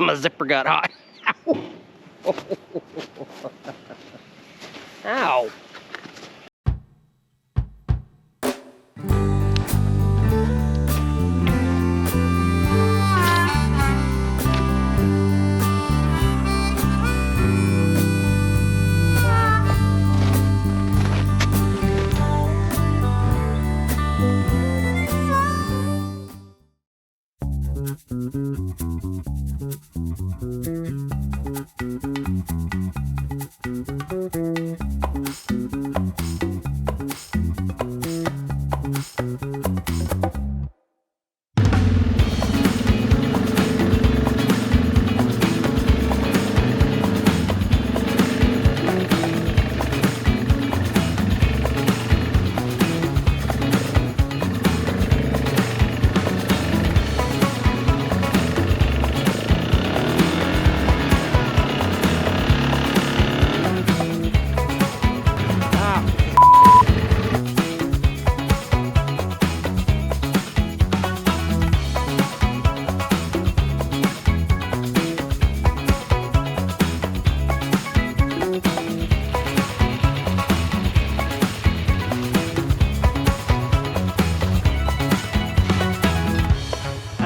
My zipper got hot. Ow. Ow.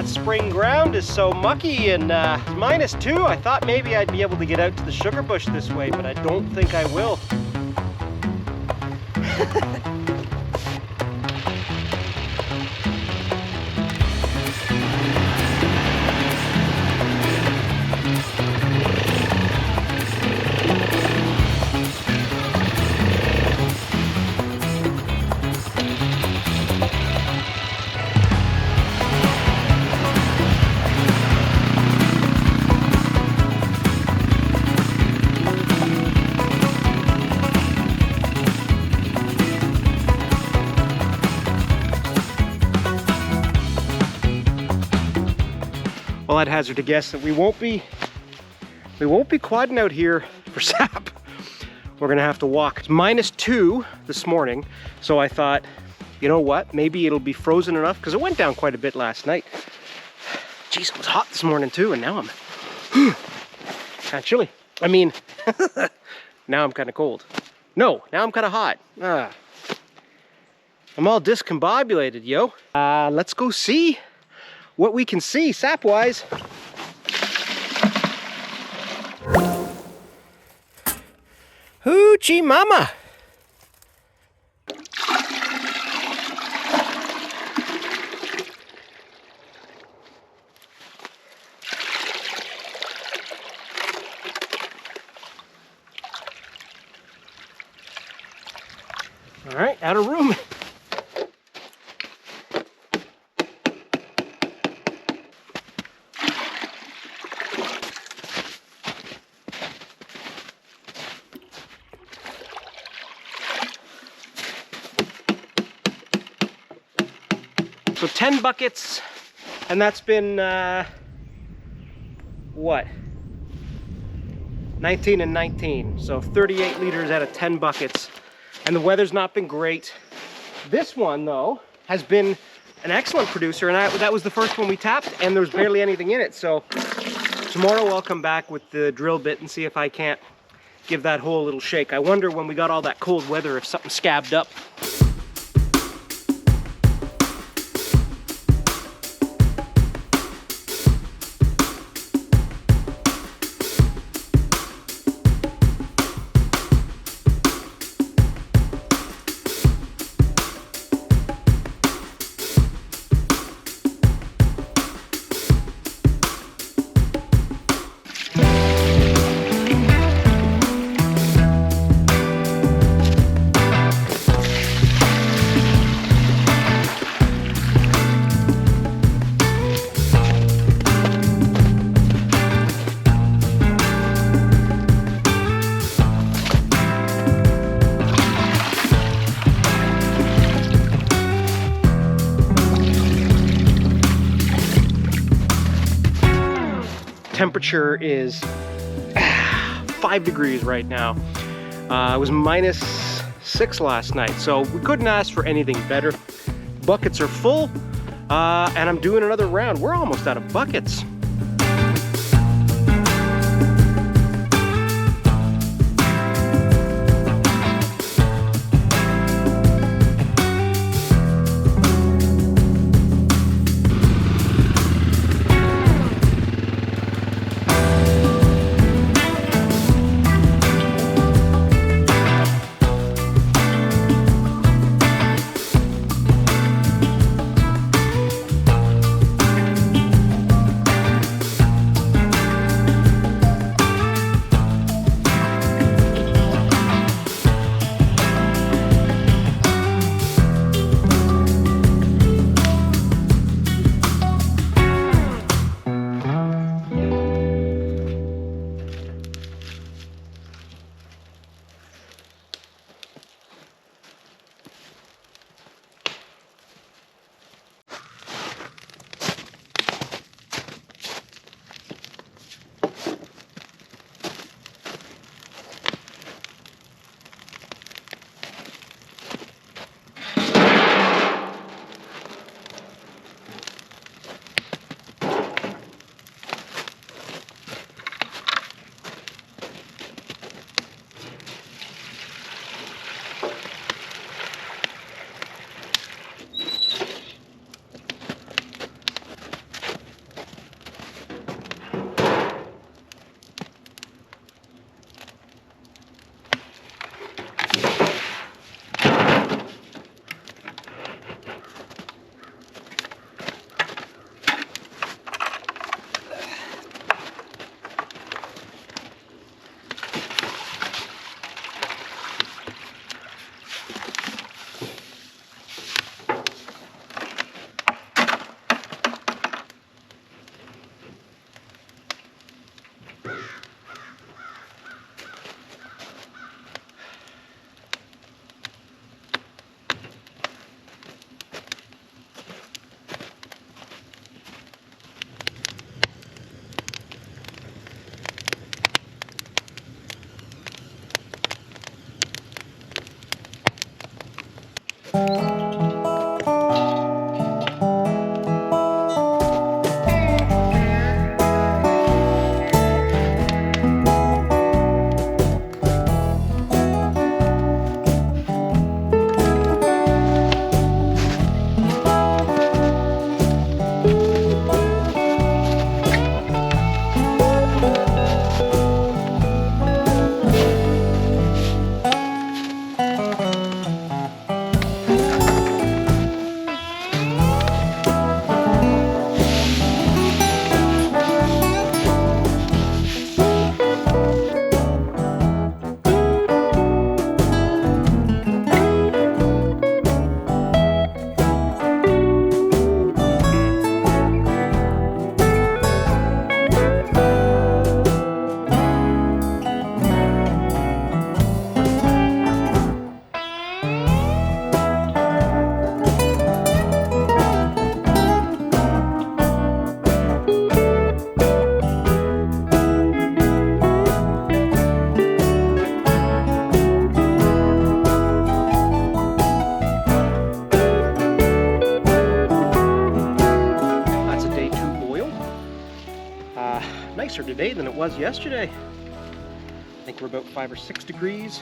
Spring ground is so mucky and -2. I thought maybe I'd be able to get out to the sugar bush this way, but I don't think I will. Well, I'd hazard to guess that we won't be quadding out here for sap. We're gonna have to walk. It's -2 this morning, so I thought, you know what? Maybe it'll be frozen enough because it went down quite a bit last night. Jeez, it was hot this morning too, and now I'm kind of chilly. I mean, now I'm kind of cold. No, now I'm kind of hot. I'm all discombobulated, yo. Let's go see what we can see sap-wise. Hoochie mama! All right, out of room. So 10 buckets, and that's been, what? 19 and 19, so 38 liters out of 10 buckets. And the weather's not been great. This one, though, has been an excellent producer, and that was the first one we tapped, and there was barely anything in it. So tomorrow I'll come back with the drill bit and see if I can't give that hole a little shake. I wonder when we got all that cold weather if something scabbed up. Temperature is 5 degrees right now. It was -6 last night, so we couldn't ask for anything better. Buckets are full, and I'm doing another round. We're almost out of buckets. nicer today than it was yesterday. I think we're about 5 or 6 degrees.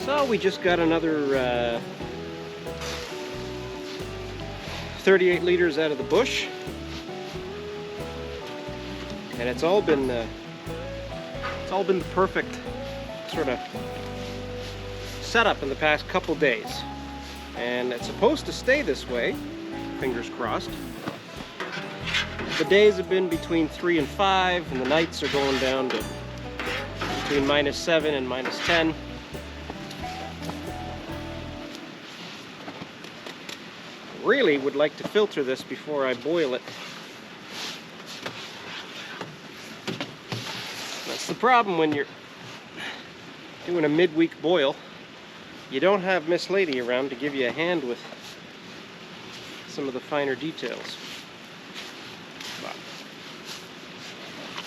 So we just got another 38 liters out of the bush. And it's all been the perfect sort of setup in the past couple days. And it's supposed to stay this way, fingers crossed. The days have been between 3 and 5, and the nights are going down to between -7 and -10. Really would like to filter this before I boil it. That's the problem when you're doing a midweek boil. You don't have Miss Lady around to give you a hand with some of the finer details. But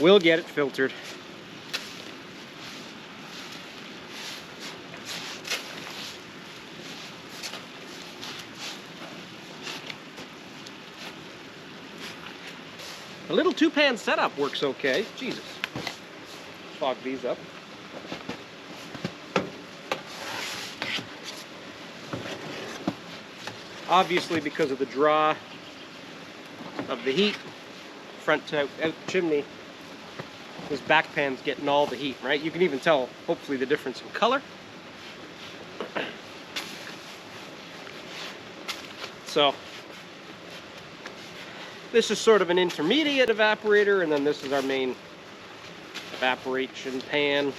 we'll get it filtered. A little 2-pan setup works okay. Jesus. Fog these up. Obviously, because of the draw of the heat, front to out chimney, this back pan's getting all the heat, right? You can even tell, hopefully, the difference in color. So, this is sort of an intermediate evaporator, and then this is our main evaporation pan.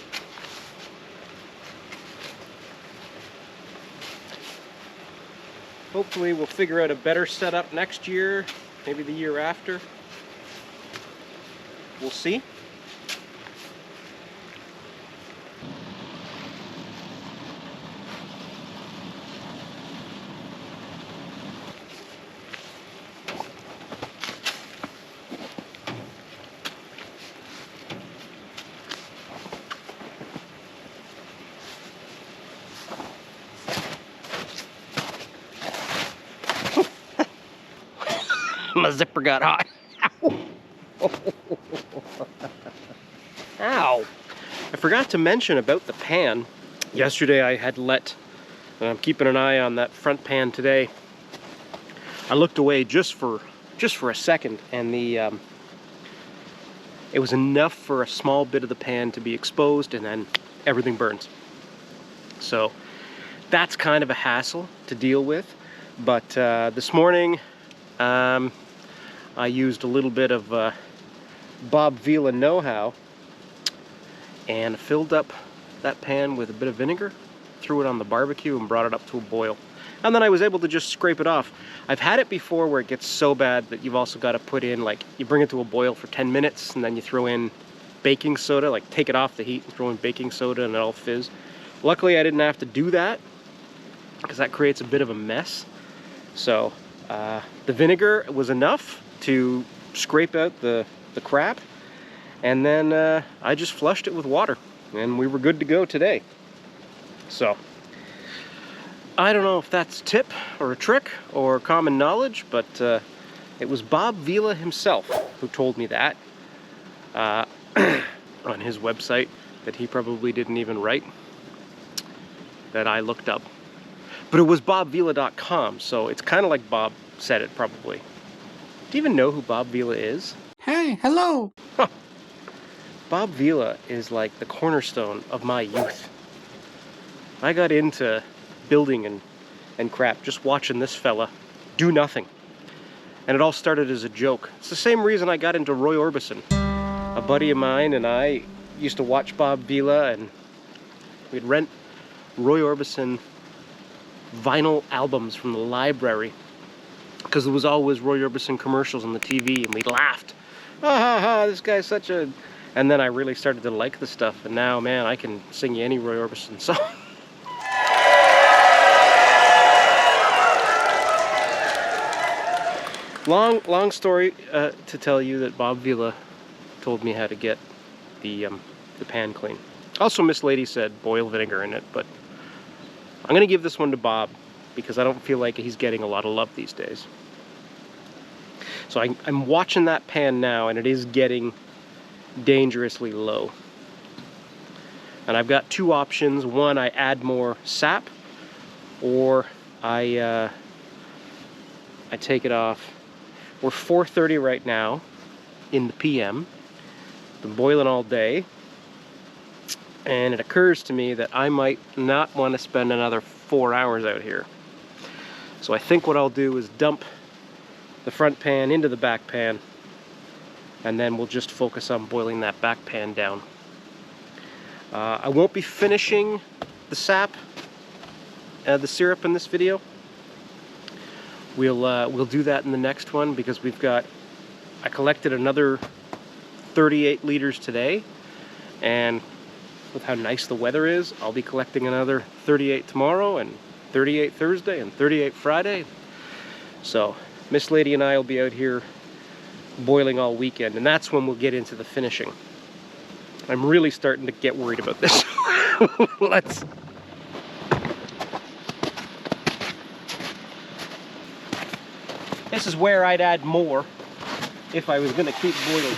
Hopefully we'll figure out a better setup next year, maybe the year after. We'll see. My zipper got hot. Ow. Ow. I forgot to mention about the pan. Yesterday I had let, and I'm keeping an eye on that front pan today. I looked away just for a second, and it was enough for a small bit of the pan to be exposed, and then everything burns. So that's kind of a hassle to deal with. But this morning, I used a little bit of Bob Vila know-how and filled up that pan with a bit of vinegar, threw it on the barbecue, and brought it up to a boil. And then I was able to just scrape it off. I've had it before where it gets so bad that you've also got to put in, like, you bring it to a boil for 10 minutes and then you throw in baking soda, like take it off the heat and throw in baking soda and it'll fizz. Luckily I didn't have to do that because that creates a bit of a mess. So the vinegar was enough to scrape out the crap, and then I just flushed it with water and we were good to go today. So I don't know if that's a tip or a trick or common knowledge, but it was Bob Vila himself who told me that on his website that he probably didn't even write, that I looked up. But it was bobvila.com, so it's kind of like Bob said it probably. Do you even know who Bob Vila is? Hey, hello! Huh. Bob Vila is like the cornerstone of my youth. I got into building and crap just watching this fella do nothing. And it all started as a joke. It's the same reason I got into Roy Orbison. A buddy of mine and I used to watch Bob Vila, and we'd rent Roy Orbison vinyl albums from the library because there was always Roy Orbison commercials on the TV, and we laughed. Ha ha ha, this guy's such a... And then I really started to like the stuff, and now, man, I can sing you any Roy Orbison song. Long story to tell you that Bob Vila told me how to get the pan clean. Also, Miss Lady said boil vinegar in it, but I'm gonna give this one to Bob because I don't feel like he's getting a lot of love these days. So I'm watching that pan now, and it is getting dangerously low. And I've got two options. One, I add more sap, or I take it off. We're 4:30 right now in the PM. Been boiling all day, and it occurs to me that I might not want to spend another 4 hours out here. So I think what I'll do is dump the front pan into the back pan, and then we'll just focus on boiling that back pan down. I won't be finishing the sap, the syrup in this video. We'll do that in the next one, because I collected another 38 liters today, and with how nice the weather is, I'll be collecting another 38 tomorrow, and 38 Thursday, and 38 Friday. So Miss Lady and I will be out here boiling all weekend, and that's when we'll get into the finishing. I'm really starting to get worried about this. This is where I'd add more if I was going to keep boiling.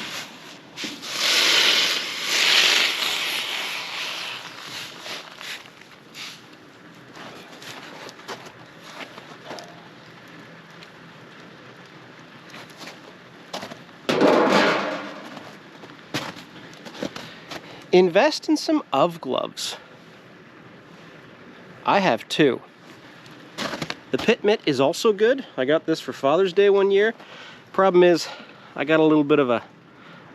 Invest in some UV gloves. I have two. The pit mitt is also good. I got this for Father's Day one year. Problem is, I got a little bit of a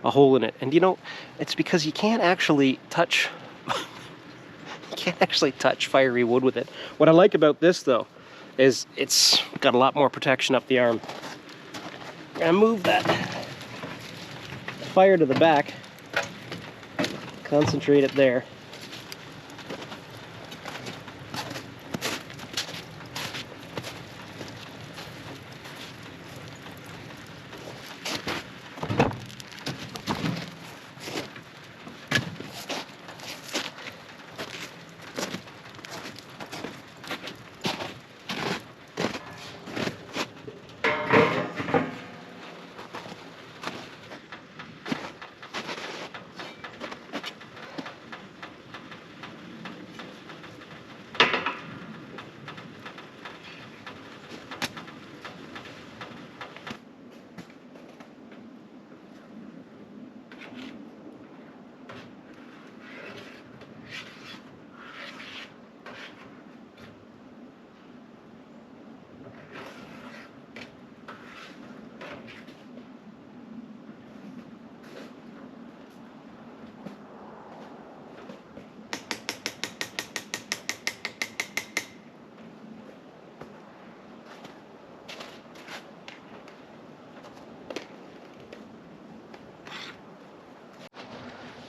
hole in it. And you know, it's because you can't actually touch fiery wood with it. What I like about this though is it's got a lot more protection up the arm. I'm gonna move that fire to the back. Concentrate it there.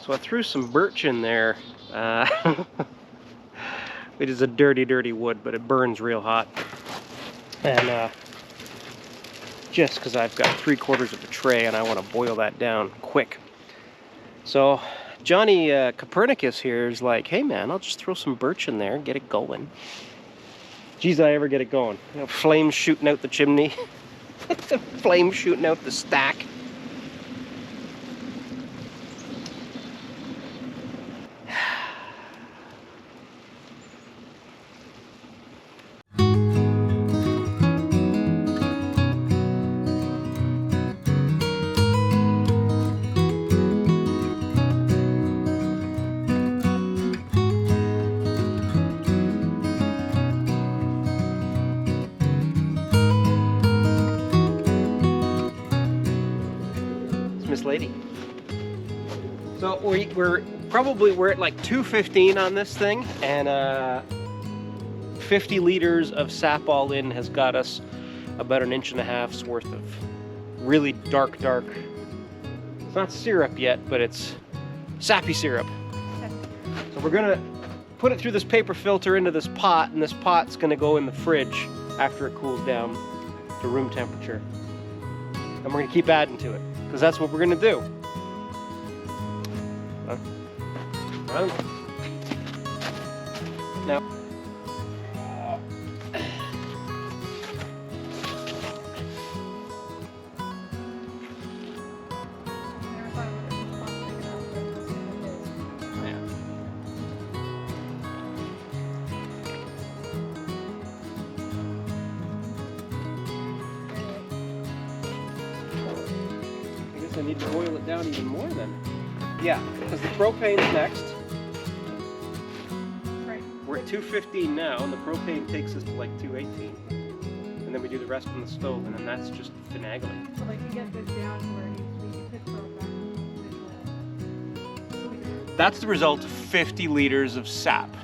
So I threw some birch in there, which is a dirty, dirty wood, but it burns real hot. And just because I've got 3/4 of a tray and I want to boil that down quick. So Johnny Copernicus here is like, hey man, I'll just throw some birch in there and get it going. Geez, I ever get it going. You know, flames shooting out the chimney, flames shooting out the stack. Lady. So we're at like 215 on this thing, and 50 liters of sap all in has got us about 1.5 inches worth of really dark. It's not syrup yet, but it's sappy syrup. So we're gonna put it through this paper filter into this pot, and this pot's gonna go in the fridge after it cools down to room temperature. And we're gonna keep adding to it, because that's what we're gonna do. Now, guess I need to boil it down even more then. Yeah, because the propane's next. Right. We're at 215 now, and the propane takes us to like 218. And then we do the rest on the stove, and then that's just finagling. So like you get this down to where it needs to be, you could throw it back. That's the result of 50 liters of sap.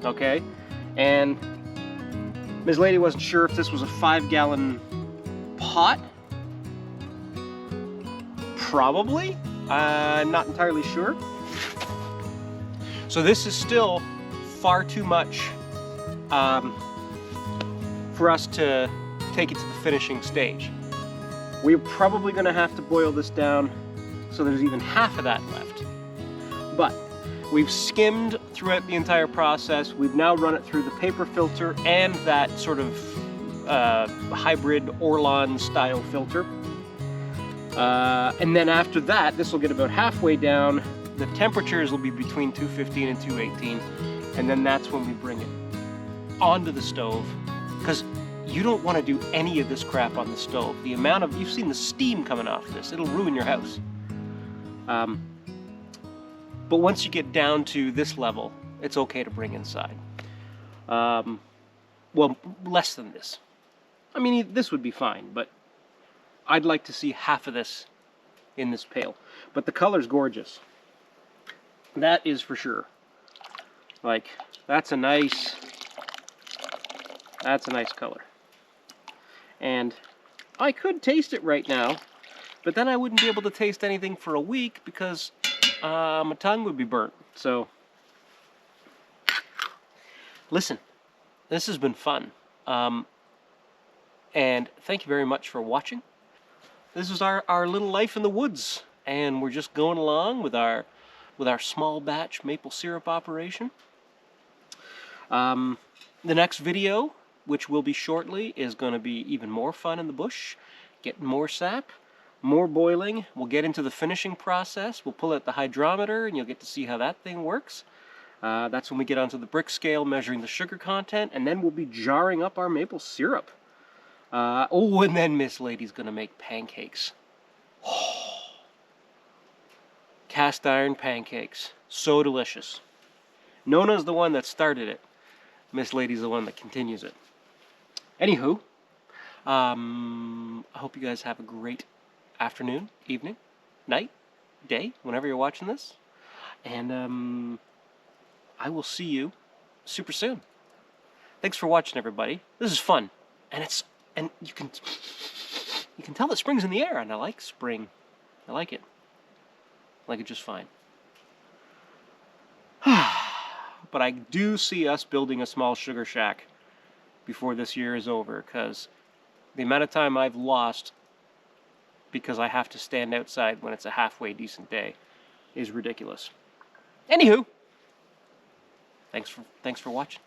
Okay? And Ms. Lady wasn't sure if this was a 5-gallon pot. Probably. Not entirely sure. So this is still far too much for us to take it to the finishing stage. We're probably going to have to boil this down so there's even half of that left. But we've skimmed throughout the entire process. We've now run it through the paper filter and that sort of hybrid Orlon style filter. And then after that, this will get about halfway down. The temperatures will be between 215 and 218. And then that's when we bring it onto the stove. Because you don't want to do any of this crap on the stove. The amount of, you've seen the steam coming off this. It'll ruin your house. But once you get down to this level, it's okay to bring inside. Well, less than this. I mean, this would be fine, but I'd like to see half of this in this pail. But the color's gorgeous. That is for sure. Like, that's a nice color. And I could taste it right now, but then I wouldn't be able to taste anything for a week because my tongue would be burnt. So, listen, this has been fun. And thank you very much for watching. This is our little life in the woods, and we're just going along with our small batch maple syrup operation. The next video, which will be shortly, is going to be even more fun in the bush, getting more sap, more boiling. We'll get into the finishing process. We'll pull out the hydrometer, and you'll get to see how that thing works. That's when we get onto the brick scale, measuring the sugar content, and then we'll be jarring up our maple syrup. Oh, and then Miss Lady's going to make pancakes. Cast iron pancakes. So delicious. Nona's the one that started it. Miss Lady's the one that continues it. Anywho, I hope you guys have a great afternoon, evening, night, day, whenever you're watching this. And I will see you super soon. Thanks for watching, everybody. This is fun. And you can tell that spring's in the air, and I like spring. I like it. I like it just fine. But I do see us building a small sugar shack before this year is over, because the amount of time I've lost because I have to stand outside when it's a halfway decent day is ridiculous. Anywho, thanks for watching.